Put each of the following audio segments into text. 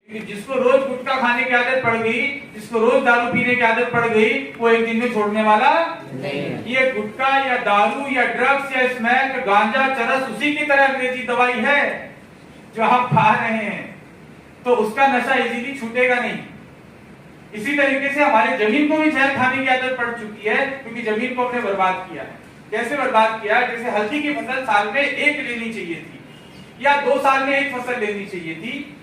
जिसको रोज गुटखा खाने की आदत पड़ गई, जिसको रोज दारू पीने की आदत पड़ गई, वो एक दिन में छोड़ने वाला नहीं। ये गुटखा या दारू या ड्रग्स या स्मैक, गांजा, चरस उसी की तरह अंग्रेजी दवाई है जो आप खा रहे हैं, तो उसका नशा इजीली छूटेगा नहीं। इसी तरीके से हमारे जमीन को भी जहर खाने की आदत पड़ चुकी है, क्योंकि जमीन को हमने बर्बाद किया है। कैसे बर्बाद किया? जैसे हल्दी की फसल साल में एक लेनी चाहिए थी या 2 साल में एक फसल लेनी चाहिए थी।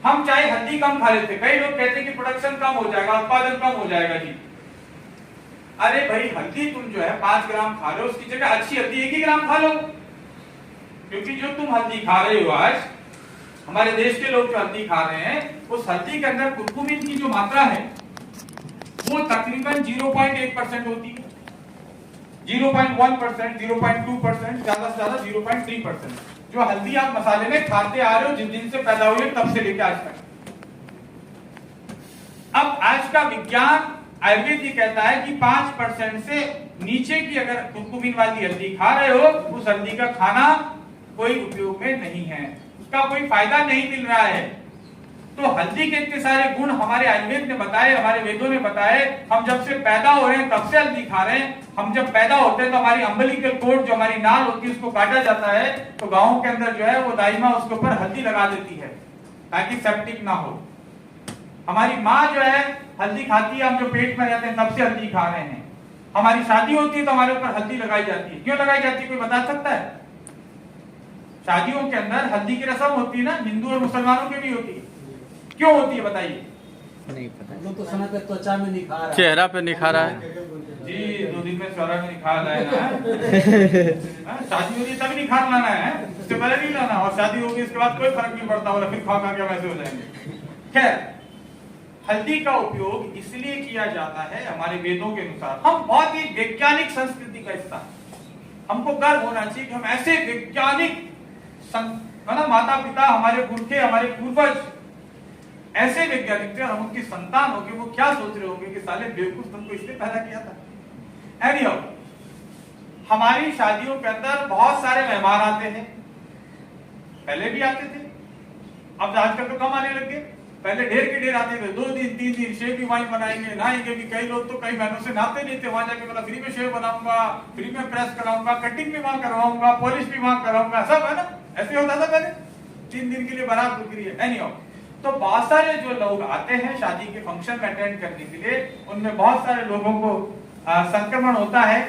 हम चाहे हल्दी कम खा लेते, कई लोग कहते हैं कि प्रोडक्शन कम हो जाएगा, उत्पादन कम हो जाएगा जी। अरे भाई, हल्दी तुम जो है 5 ग्राम खा रहे हो, उसकी जगह अच्छी हल्दी 1 ही ग्राम खा लो। क्योंकि जो तुम हल्दी खा रहे हो आज, हमारे देश के लोग जो हल्दी खा रहे हैं, उस हल्दी के अंदर कुर्कुमिन की जो मात्रा है वो तकरीबन 0.1% होती है, 0.1%, 0.2%, ज्यादा से ज्यादा 0.3%। जो हल्दी आप मसाले में खाते आ रहे हो जिस दिन से पैदा हुए तब से लेकर आज तक। अब आज का विज्ञान आयुर्वेद ये कहता है कि 5% से नीचे की अगर कुर्कुमिन वाली हल्दी खा रहे हो, उस हल्दी का खाना कोई उपयोग में नहीं है, उसका कोई फायदा नहीं मिल रहा है। तो हल्दी के इतने सारे गुण हमारे आयुर्वेद ने बताए, हमारे वेदों ने बताए। हम जब से पैदा हो रहे हैं तब से हल्दी खा रहे हैं। हम जब पैदा होते हैं तो हमारी अम्बिलिकल कोर्ड, जो हमारी नाल होती है, उसको काटा जाता है, तो गांव के अंदर जो है वो दाई माँ उसके ऊपर हल्दी लगा देती है ताकि सेप्टिक ना हो। हमारी माँ जो है हल्दी खाती है, हम जो पेट में रहते हैं तब से हल्दी खा रहे हैं। हमारी शादी होती है तो हमारे ऊपर हल्दी लगाई जाती है। क्यों लगाई जाती है, कोई बता सकता है? शादियों के अंदर हल्दी की रस्म होती है ना, हिंदू और मुसलमानों के भी होती है। क्यों होती है बताइए? नहीं पता। तो समय पे त्वचा में निखार, चेहरा पे निखार है जी। 2 दिन में चेहरा में निखार लाना है। शादी होगी तभी निखार लाना है, उससे पहले नहीं लाना। और शादी होगी इसके बाद कोई फर्क नहीं पड़ता, और फिर खा खा के वैसे हो जाएंगे। खैर, हल्दी का उपयोग इसलिए किया जाता है हमारे वेदों के अनुसार। हम बहुत ही वैज्ञानिक संस्कृति का हिस्सा, हमको गर्व होना चाहिए कि हम ऐसे वैज्ञानिक माता पिता, हमारे पुरखे, हमारे पूर्वज ऐसे वैज्ञानिक थे, और हम उनकी संतान होंगे। वो क्या सोच रहे होंगे कि साले बेवकूफ तुमको इसलिए पैदा किया था। एनीहाउ, हमारी शादियों के अंदर बहुत सारे मेहमान आते हैं, पहले भी आते थे, अब आजकल तो कम आने लग गए। पहले ढेर के ढेर आते थे, 2 दिन 3 दिन शेव भी वाइन बनाएंगे, नहाएंगे भी। कई लोग तो कई महीनों से नहाते नहीं थे। वहां जाके बोला फ्री में शेव बनाऊंगा, फ्री में प्रेस कराऊंगा, कटिंग भी वहां करवाऊंगा, पॉलिश भी वहां कराऊंगा, सब है ना। ऐसे होता था पहले, 3 दिन के लिए बारात रुक रही है। एनीहाउ, तो बहुत सारे जो लोग आते हैं शादी के फंक्शन में अटेंड करने के लिए, उनमें बहुत सारे लोगों को संक्रमण होता है।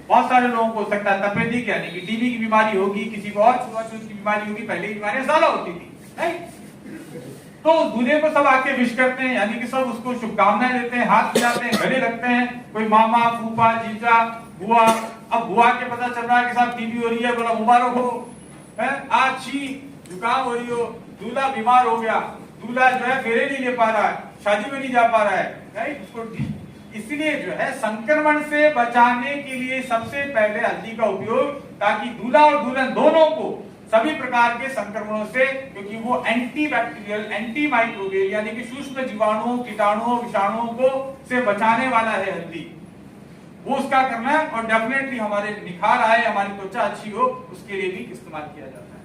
बहुत सारे लोगों को हो सकता है तपेदिक यानी कि टीबी की बीमारी होगी, किसी को और छुआछूत की बीमारी होगी। पहले की बीमारियां ज्यादा होती थी, नहीं? तो दूल्हे को सब आके विश करते हैं, यानी कि सब उसको शुभकामनाएं देते हैं, हाथ मिलाते हैं, गले लगते हैं। कोई मामा, फूफा, जीजा, बुआ। अब बुआ के पता चल रहा है कि साहब टीबी हो रही है, बोला मुबारक हो, आज छी जुकाम हो रही हो, दूल्हा बीमार हो गया, दूल्हा जो है फेरे नहीं ले पा रहा है, शादी में नहीं जा पा रहा है, राइट? उसको इसलिए जो है संक्रमण से बचाने के लिए सबसे पहले हल्दी का उपयोग, ताकि दूल्हा और दुल्हन दोनों को सभी प्रकार के संक्रमणों से, क्योंकि वो एंटी बैक्टीरियल, एंटी माइक्रोबियल यानी कि सूक्ष्म जीवाणुओं, कीटाणुओं, विषाणुओं को से बचाने वाला है हल्दी। वो उसका करना है, और डेफिनेटली हमारे निखार आए, हमारी त्वचा अच्छी हो, उसके लिए भी इस्तेमाल किया जाता है।